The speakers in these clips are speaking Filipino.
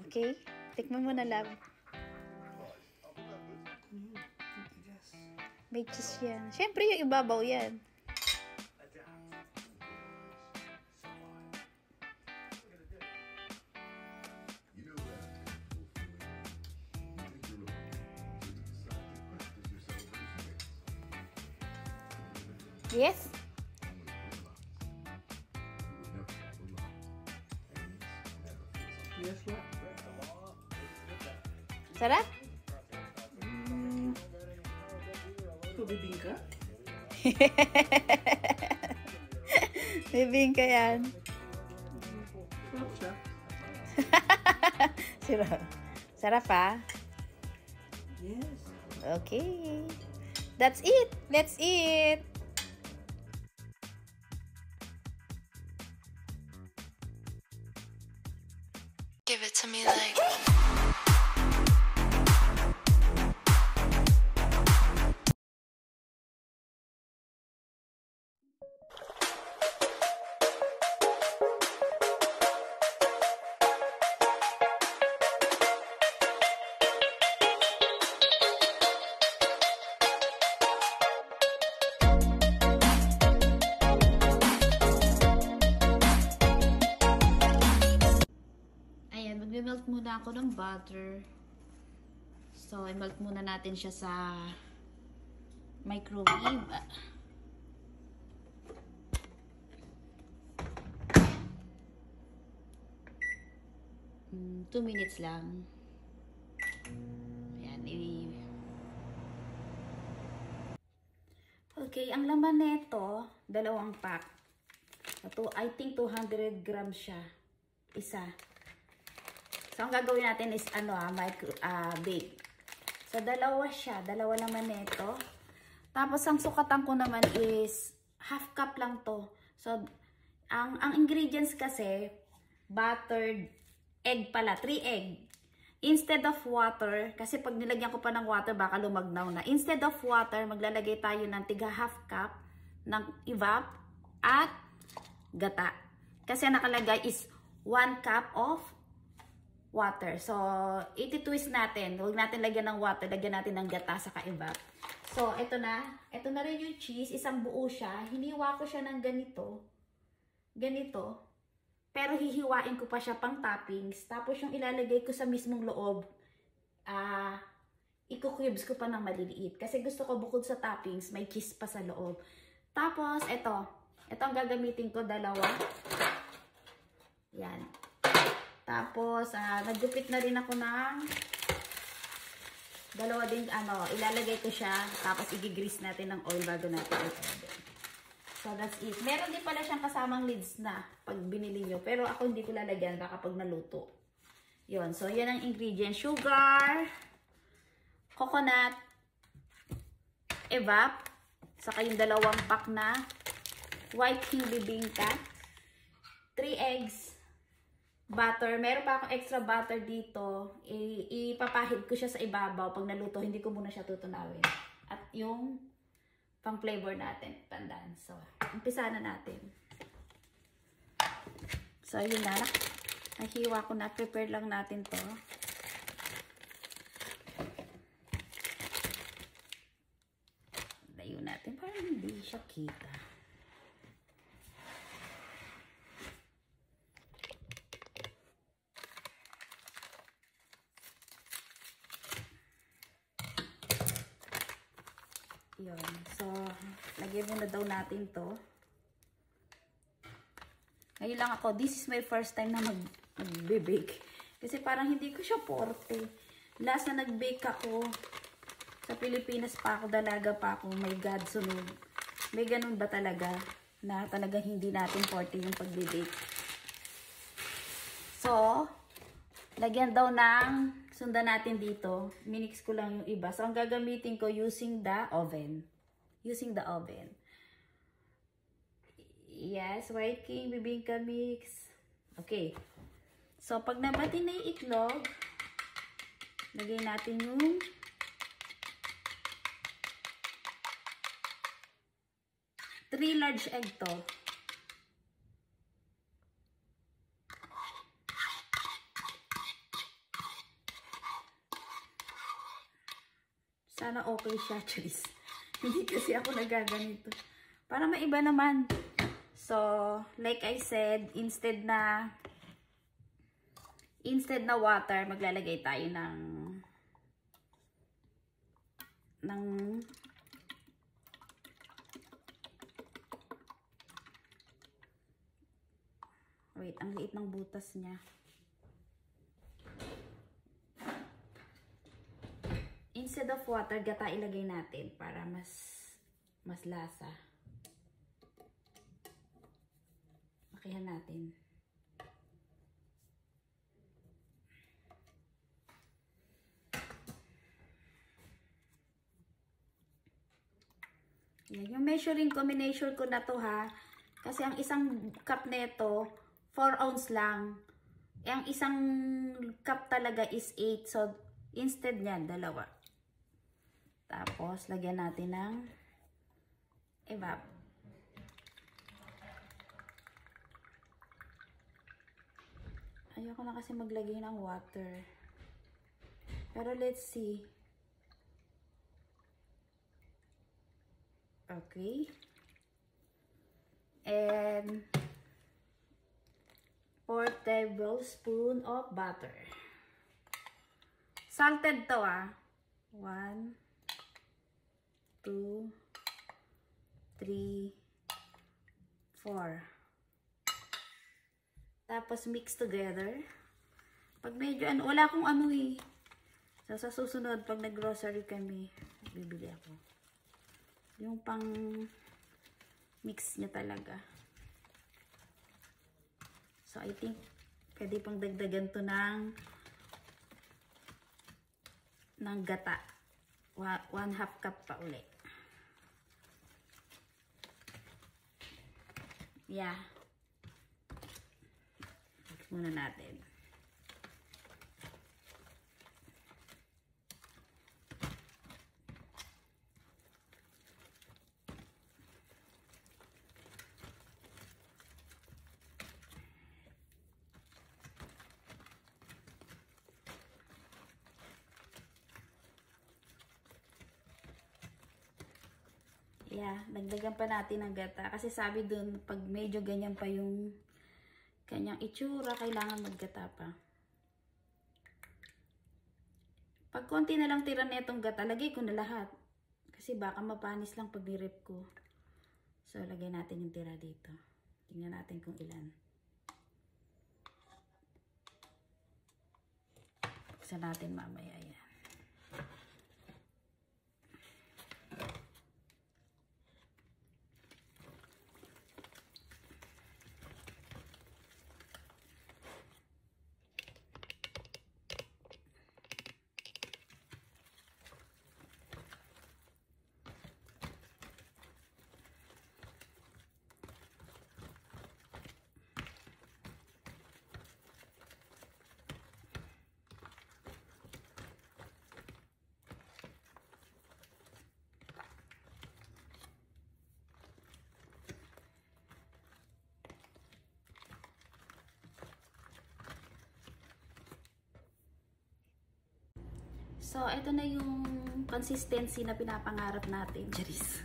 Okay? Tikman mo na, love. May cheese yan. Siyempre, yung ibabaw yan. Yes? Yes, what? Sarap? Ito, bibingka? Bibingka yan. Sarap siya. Sarap. Sarap, ha? Yes. Okay. That's it. Let's eat. Give it to me like. Ayan, magme-melt muna ako ng butter. So, i-melt muna natin siya sa microwave. 2 minutes lang. Ayan, Okay, ang laman nito, 2 pack. Ito, I think 200 grams siya. Isa. So, ang gagawin natin is, bake. So, 2 siya. 2 naman nito. Tapos, ang sukatan ko naman is, half cup lang to. So, ang ingredients kasi, buttered egg pala. 3 egg. Instead of water, kasi pag nilagyan ko pa ng water, baka lumagnaw na. Instead of water, maglalagay tayo ng tiga half cup ng evap at gata. Kasi nakalagay is 1 cup of water. So, iti-twist natin. Huwag natin lagyan ng water. Lagyan natin ng gata sa ka-evap. So, ito na. Ito na rin yung cheese. Isang buo siya. Hiniwa ko siya ng ganito. Ganito. Pero hihiwain ko pa siya pang toppings. Tapos yung ilalagay ko sa mismong loob, i-cubes ko pa ng maliliit. Kasi gusto ko bukod sa toppings, may cheese pa sa loob. Tapos, ito. Ito ang gagamitin ko, 2. Yan. Tapos, naggupit na rin ako ng 2 din, ilalagay ko siya. Tapos, i-grease natin ng oil bago natin i-order. So, that's it. Meron din pala siyang kasamang lids na pag binili nyo. Pero ako hindi ko lalagyan baka pag naluto. Yun. So, yan ang ingredients. Sugar, coconut, evap, saka yung 2 pack na white king bibingka, 3 eggs, butter. Meron pa akong extra butter dito. Ipapahid ko siya sa ibabaw. Pag naluto, hindi ko muna siya tutunawin. At yung pang flavor natin, tandaan. So, umpisa na natin. So, yun na. Nahiwa ko na. Prepare lang natin to. Layo natin. Parang hindi siya kita. Yun. So, lagyan muna daw natin to. Ngayon lang ako, this is my first time na mag-bake. Kasi parang hindi ko siya forte. Last na nag-bake ako, sa Pilipinas pa ako, dalaga pa ako, my God, sunog. May ganun ba talaga, na talagang hindi natin forte yung pag-bake? So, lagyan daw ng, sundan natin dito. Minix ko lang yung iba. So, ang gagamitin ko using the oven. Using the oven. Yes, white king, bibingka mix. Okay. So, pag nabati na yung itlog, lagay natin yung 3 large egg to. Sana okay siya, Charis. Hindi kasi ako nagaganito. Para maiba naman. So, like I said, instead na water, maglalagay tayo ng wait, ang liit ng butas niya. Instead of water, gata ilagay natin para mas lasa. Makihan natin. Yan, yung measuring combination ko na to ha. Kasi ang isang cup nito 4 ounce lang. Ang isang cup talaga is 8. So, instead niyan, 2. Tapos, lagyan natin ng evap. Ayoko na kasi maglagay ng water. Pero let's see. Okay. And 4 tablespoons of butter. Salted to 1, 2, 3, 4. Tapos mix together. Pag medyo wala akong So, sa susunod, pag nag-grocery kami, bibili ako. Yung pang mix niya talaga. So, I think, pwede pang dagdagan to ng gata. 1/2 cup pa uli. Yeah. Mix muna natin. Yeah, dagdagan pa natin ng gata. Kasi sabi dun, pag medyo ganyan pa yung kanyang itsura, kailangan maggata pa. Pag konti na lang tira na itong gata, lagay ko na lahat. Kasi baka mapanis lang pag nirip ko. So, lagay natin yung tira dito. Tingnan natin kung ilan. Buksan natin mamaya yan. So, ito na yung consistency na pinapangarap natin. Charis.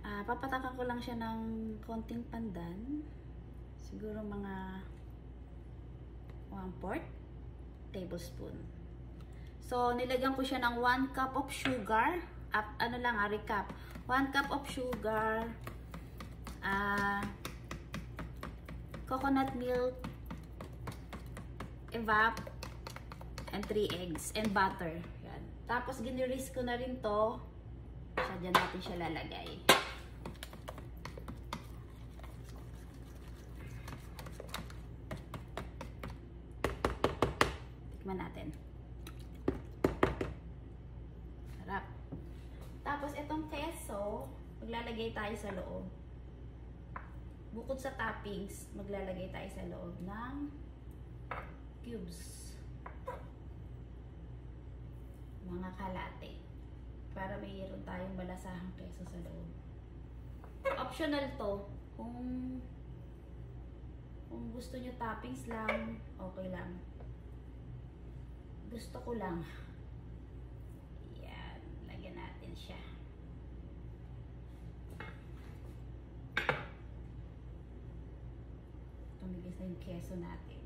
Papatakan ko lang siya ng konting pandan. Siguro mga 1/4 tablespoon. So, nilagyan ko siya ng 1 cup of sugar. Recap. 1 cup of sugar. Coconut milk. Evap. And 3 eggs and butter. Yan. Tapos giniris ko na rin to. Diyan natin siya lalagay. Tikman natin. Sarap. Tapos itong keso, maglalagay tayo sa loob. Bukod sa toppings, maglalagay tayo sa loob ng cubes. Mga kalate. Para mayroon tayong malasahang keso sa loob. Optional to. Kung gusto nyo toppings lang, okay lang. Gusto ko lang. Yan. keso natin.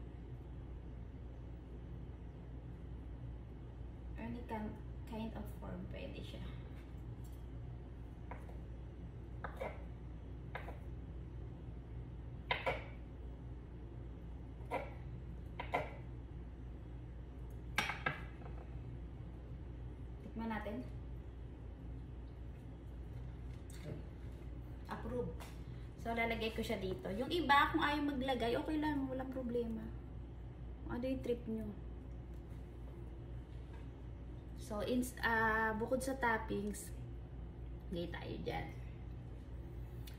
Any kind of form pwede siya. Tikman natin. Approve. So, lalagay ko siya dito. Yung iba, kung ayaw maglagay, okay lang. Walang problema. Ano yung trip nyo? So, bukod sa toppings, gay tayo dyan.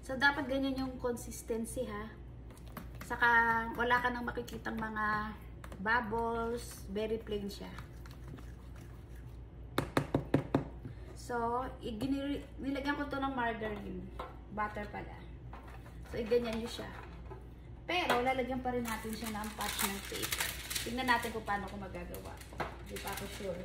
So, dapat ganyan yung consistency, ha? Saka, wala ka nang makikitang mga bubbles. Very plain siya. So, nilagyan ko to ng margarine. Butter pala. So, ganyan nyo siya. Pero, lalagyan pa rin natin siya ng patch ng paper. Tingnan natin kung paano ko magagawa. Hindi pa ako sure.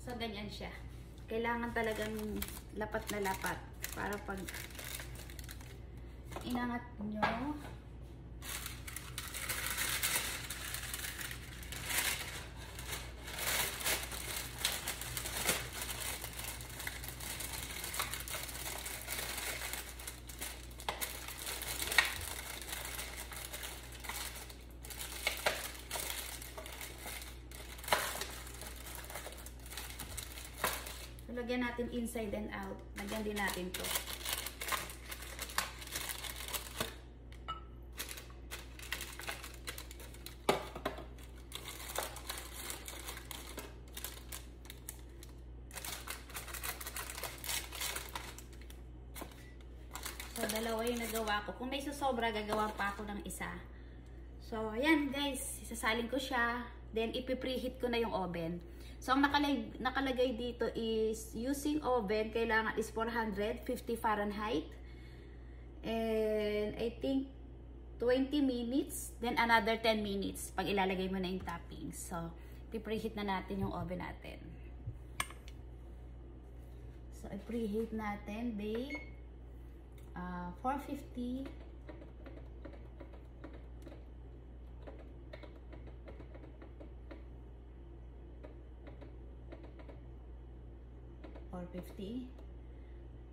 So, ganyan siya. Kailangan talagang lapat na lapat para pag inangat nyo, lagyan natin inside and out. Lagyan din natin to. So, dalawa yung nagawa ko. Kung may susobra, gagawa pa ako ng isa. So, ayan guys. Isasalin ko siya. Then, ipipreheat ko na yung oven. So, ang nakalagay dito is using oven, kailangan is 450 Fahrenheit. And I think 20 minutes, then another 10 minutes pag ilalagay mo na yung toppings. So, preheat na natin yung oven natin. So, i-preheat natin, babe. 450. 450.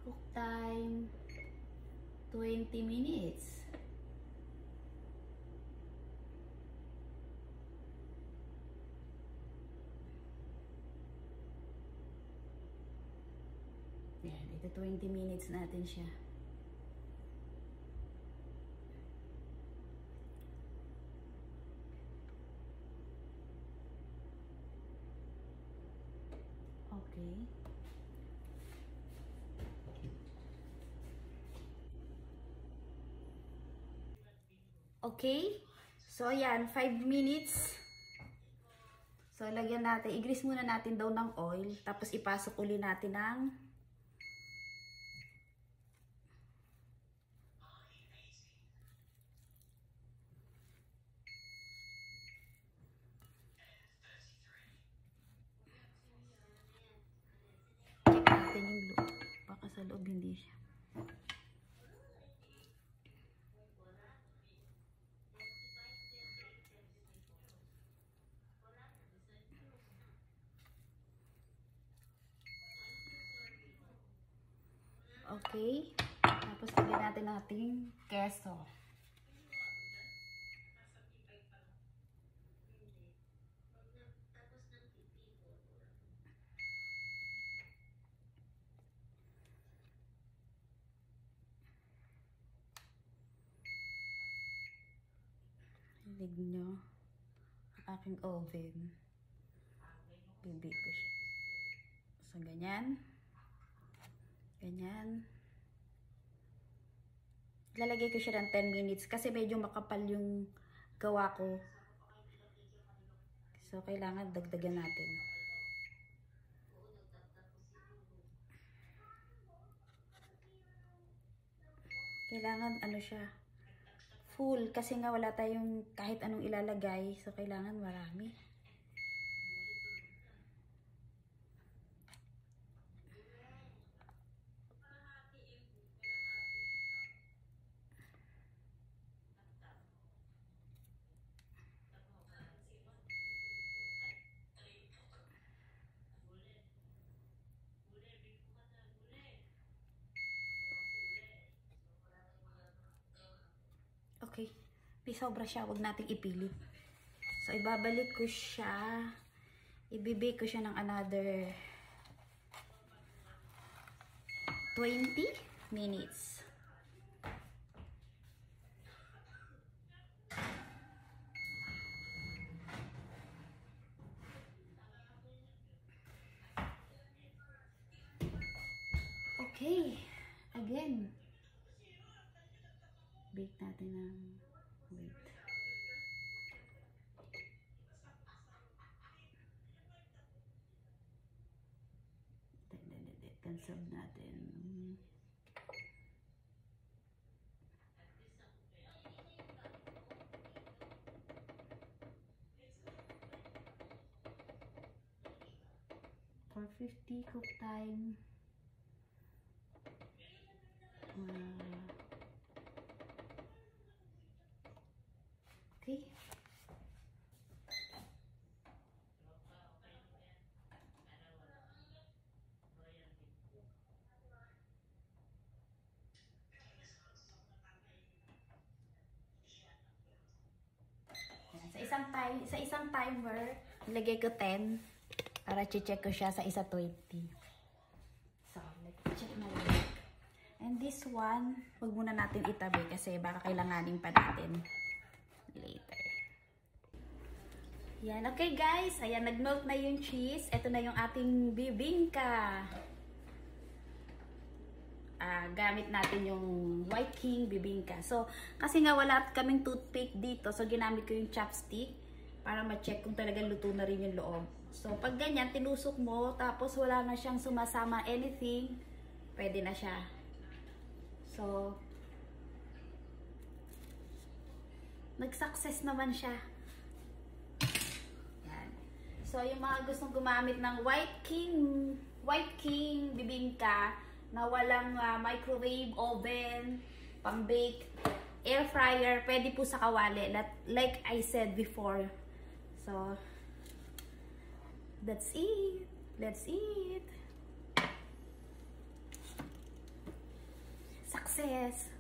Cook time 20 minutes. Yan, ito 20 minutes natin siya. Okay. Okay. So, yan. 5 minutes. So, lagyan natin. I-grease muna natin daw ng oil. Tapos, ipasok uli natin ng check natin yung loob. Baka sa loob hindi siya. Okay. Tapos, lagyan natin nating keso. Hilig nyo ang aking oven. Bibig ko siya. So, ganyan. Ganyan. Lalagay ko siya ng 10 minutes kasi medyo makapal yung gawa ko. So, kailangan dagdagan natin. Kailangan ano siya, full. Kasi nga wala tayong kahit anong ilalagay. So, kailangan marami. Okay. May sobra siya. Huwag nating ipilit. So, ibabalik ko siya. Ibibake ko siya ng another 20 minutes. Okay. Again. Bake natin ng wait. Cancel natin. For 50 cook time. Okay. Sa isang timer, ilagay ko 10 para check ko siya sa isa 20. So, let's check na lang. And this one, huwag muna natin itabi kasi baka kailanganin pa natin later. Yan, okay guys. Ayan, nag-melt na yung cheese. Ito na yung ating bibingka. Gamit natin yung White King bibingka. So, kasi nga wala kaming toothpick dito, so ginamit ko yung chopstick para ma-check kung talagang luto na rin yung loob. So, pag ganyan, tinusok mo, tapos wala na siyang sumasama anything, pwede na siya. So, nag-success naman siya. Yan. So, yung mga gustong gumamit ng White King bibingka, na walang microwave, oven, pang-bake, air fryer, pwede po sa kawali, like I said before. So, that's it. Let's eat. Success!